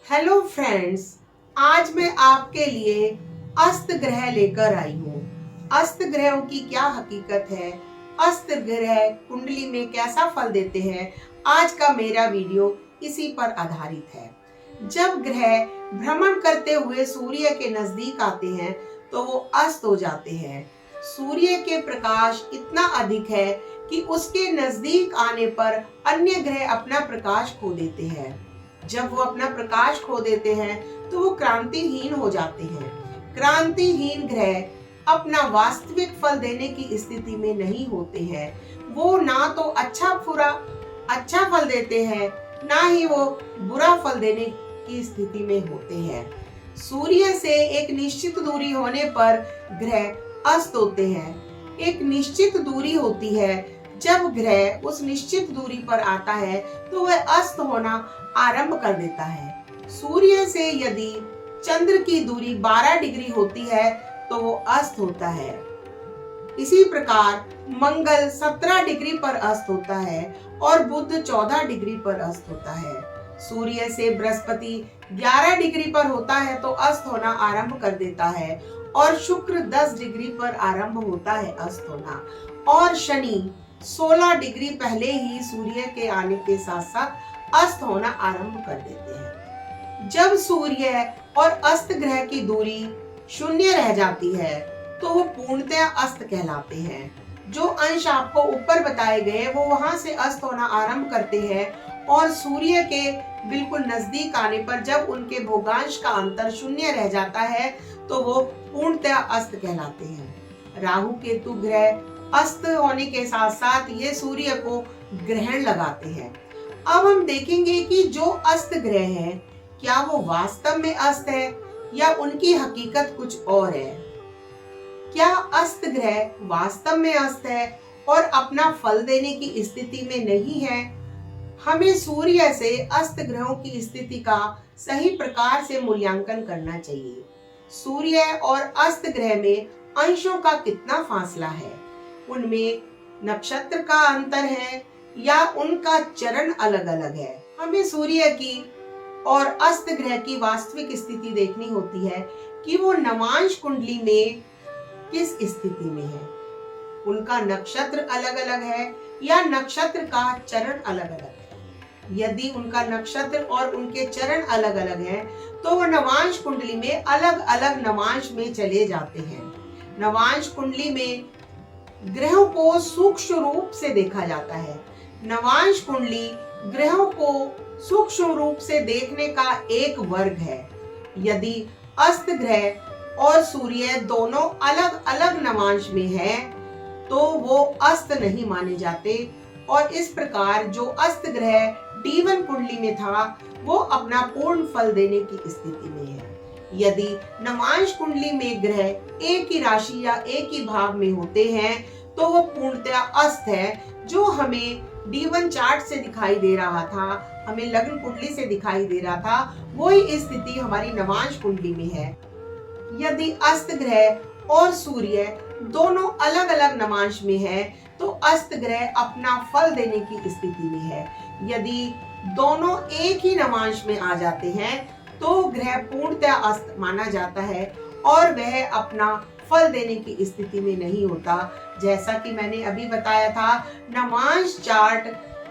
Hello friends, आज मैं आपके लिए अस्त ग्रह लेकर आई हूँ। अस्त ग्रहों की क्या हकीकत है, अस्त ग्रह कुंडली में कैसा फल देते हैं, आज का मेरा वीडियो इसी पर आधारित है। जब ग्रह भ्रमण करते हुए सूर्य के नजदीक आते हैं तो वो अस्त हो जाते हैं। सूर्य के प्रकाश इतना अधिक है कि उसके नजदीक आने पर अन्य ग्रह अपना प्रकाश खो देते हैं। जब वो अपना प्रकाश खो देते हैं तो वो क्रांतिहीन हो जाते हैं। क्रांतिहीन ग्रह अपना वास्तविक फल देने की स्थिति में नहीं होते हैं। वो ना तो अच्छा फल देते हैं, ना ही वो बुरा फल देने की स्थिति में होते हैं। सूर्य से एक निश्चित दूरी होने पर ग्रह अस्त होते हैं। एक निश्चित दूरी होती है, जब ग्रह उस निश्चित दूरी पर आता है तो वह अस्त होना आरंभ कर देता है। सूर्य से यदि चंद्र की दूरी 12 डिग्री होती है तो वो अस्त होता है। इसी प्रकार मंगल 17 डिग्री पर अस्त होता है और बुध 14 डिग्री पर अस्त होता है। सूर्य से बृहस्पति 11 डिग्री पर होता है तो अस्त होना आरंभ कर देता है और शुक्र 10 डिग्री पर आरंभ होता है अस्त होना, और शनि 16 डिग्री पहले ही सूर्य के आने के साथ साथ अस्त होना आरंभ कर देते हैं। जब सूर्य और अस्त ग्रह की दूरी शून्य रह जाती है तो वो पूर्णतया अस्त कहलाते हैं। जो अंश आपको ऊपर बताए गए वो वहां से अस्त होना आरंभ करते हैं और सूर्य के बिल्कुल नजदीक आने पर जब उनके भोगांश का अंतर शून्य रह जाता है तो वो पूर्णतया अस्त कहलाते हैं। राहु केतु ग्रह अस्त होने के साथ साथ ये सूर्य को ग्रहण लगाते हैं। अब हम देखेंगे कि जो अस्त ग्रह हैं, क्या वो वास्तव में अस्त है या उनकी हकीकत कुछ और है। क्या अस्त ग्रह वास्तव में अस्त है और अपना फल देने की स्थिति में नहीं है। हमें सूर्य से अस्त ग्रहों की स्थिति का सही प्रकार से मूल्यांकन करना चाहिए। सूर्य और अस्त ग्रह में अंशों का कितना फासला है, उनमें नक्षत्र का अंतर है या उनका चरण अलग अलग है। हमें सूर्य की और अस्त ग्रह की वास्तविक स्थिति देखनी होती है कि वो नवांश कुंडली में किस स्थिति में है। उनका नक्षत्र अलग अलग है या नक्षत्र का चरण अलग अलग है। यदि उनका नक्षत्र और उनके चरण अलग अलग हैं तो वो नवांश कुंडली में अलग अलग नवांश में चले जाते हैं। नवांश कुंडली में ग्रहों को सूक्ष्म रूप से देखा जाता है। नवांश कुंडली ग्रहों को सूक्ष्म रूप से देखने का एक वर्ग है। यदि अस्त ग्रह और सूर्य दोनों अलग अलग नवांश में है तो वो अस्त नहीं माने जाते, और इस प्रकार जो अस्त ग्रह D1 कुंडली में था वो अपना पूर्ण फल देने की स्थिति में है। यदि नवांश कुंडली में ग्रह एक ही राशि या एक ही भाव में होते हैं तो वो पूर्णतया अस्त है। जो हमें D1 चार्ट से दिखाई दे रहा था, हमें लग्न कुंडली से दिखाई दे रहा था, वही स्थिति हमारी नवांश कुंडली में है। यदि अस्त ग्रह और सूर्य दोनों अलग अलग नवांश में है तो अस्त ग्रह अपना फल देने की स्थिति में है। यदि दोनों एक ही नवांश में आ जाते हैं तो ग्रह पूर्णतया अस्त माना जाता है और वह अपना फल देने की स्थिति में नहीं होता। जैसा कि मैंने अभी बताया था, नवांश चार्ट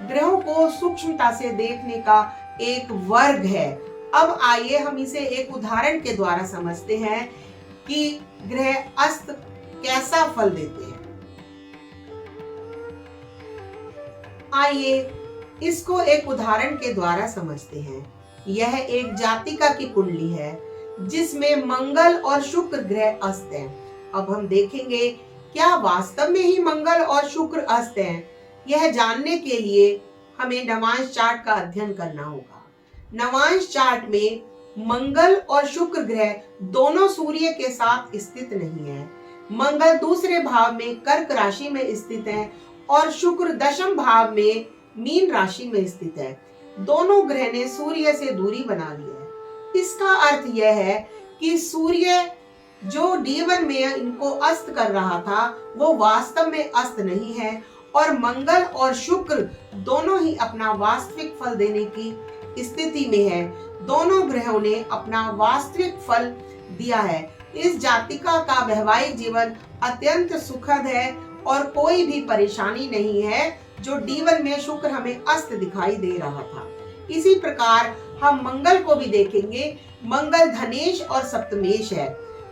ग्रहों को सूक्ष्मता से देखने का एक वर्ग है। अब आइए हम इसे एक उदाहरण के द्वारा समझते हैं कि ग्रह अस्त कैसा फल देते हैं। आइए इसको एक उदाहरण के द्वारा समझते हैं। यह एक जातिका की कुंडली है जिसमें मंगल और शुक्र ग्रह अस्त हैं। अब हम देखेंगे क्या वास्तव में ही मंगल और शुक्र अस्त हैं। यह जानने के लिए हमें नवांश चार्ट का अध्ययन करना होगा। नवांश चार्ट में मंगल और शुक्र ग्रह दोनों सूर्य के साथ स्थित नहीं है। मंगल दूसरे भाव में कर्क राशि में स्थित है और शुक्र दशम भाव में मीन राशि में स्थित है। दोनों ग्रह ने सूर्य से दूरी बना ली है। इसका अर्थ यह है कि सूर्य जो D1 में इनको अस्त कर रहा था वो वास्तव में अस्त नहीं है, और मंगल और शुक्र दोनों ही अपना वास्तविक फल देने की स्थिति में है, दोनों ग्रहों ने अपना वास्तविक फल दिया है। इस जातिका का वैवाहिक जीवन अत्यंत सुखद है और कोई भी परेशानी नहीं है। जो D1 में शुक्र हमें अस्त दिखाई दे रहा था, इसी प्रकार हम मंगल को भी देखेंगे। मंगल धनेश और सप्तमेश है,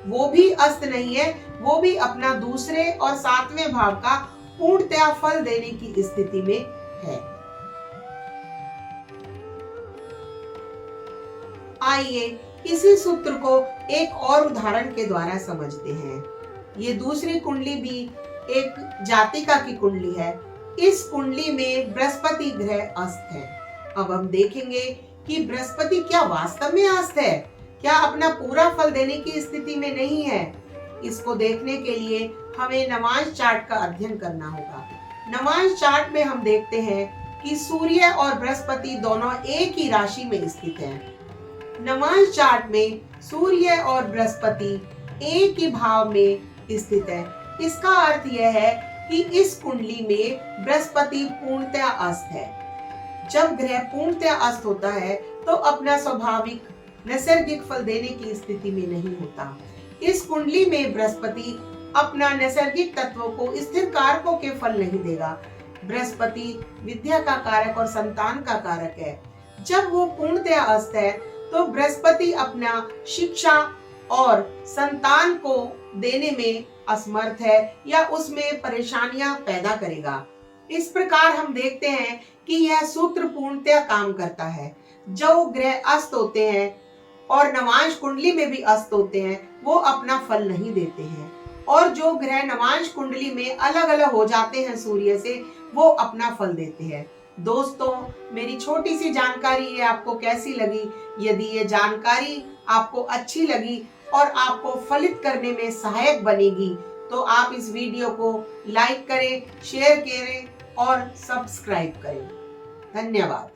वो भी अस्त नहीं है, वो भी अपना दूसरे और 7वें भाव का पूर्णतया फल देने की स्थिति में है। आइए इसी सूत्र को एक और उदाहरण के द्वारा समझते हैं। ये दूसरी कुंडली भी एक जातिका की कुंडली है। इस कुंडली में बृहस्पति ग्रह अस्त है। अब हम देखेंगे कि बृहस्पति क्या वास्तव में अस्त है, क्या अपना पूरा फल देने की स्थिति में नहीं है। इसको देखने के लिए हमें नवांश चार्ट का अध्ययन करना होगा। नवांश चार्ट में हम देखते हैं कि सूर्य और बृहस्पति दोनों एक ही राशि में स्थित हैं। नवांश चार्ट में सूर्य और बृहस्पति एक ही भाव में स्थित है। इसका अर्थ यह है कि इस कुंडली में बृहस्पति पूर्णतया अस्त है। जब ग्रह पूर्णतया अस्त होता है तो अपना स्वाभाविक नैसर्गिक फल देने की स्थिति में नहीं होता। इस कुंडली में बृहस्पति अपना नैसर्गिक तत्वों को स्थिर कारकों के फल नहीं देगा। बृहस्पति विद्या का कारक और संतान का कारक है। जब वो पूर्णतया अस्त है तो बृहस्पति अपना शिक्षा और संतान को देने में असमर्थ है या उसमें परेशानियां पैदा करेगा। इस प्रकार हम देखते हैं कि यह सूत्र पूर्णतया काम करता है। जो ग्रह अस्त होते हैं और नवांश कुंडली में भी अस्त होते हैं, वो अपना फल नहीं देते हैं, और जो ग्रह नवांश कुंडली में अलग अलग हो जाते हैं सूर्य से, वो अपना फल देते हैं। दोस्तों, मेरी छोटी सी जानकारी ये आपको कैसी लगी? यदि ये जानकारी आपको अच्छी लगी और आपको फलित करने में सहायक बनेगी तो आप इस वीडियो को लाइक करें, शेयर करें और सब्सक्राइब करें। धन्यवाद।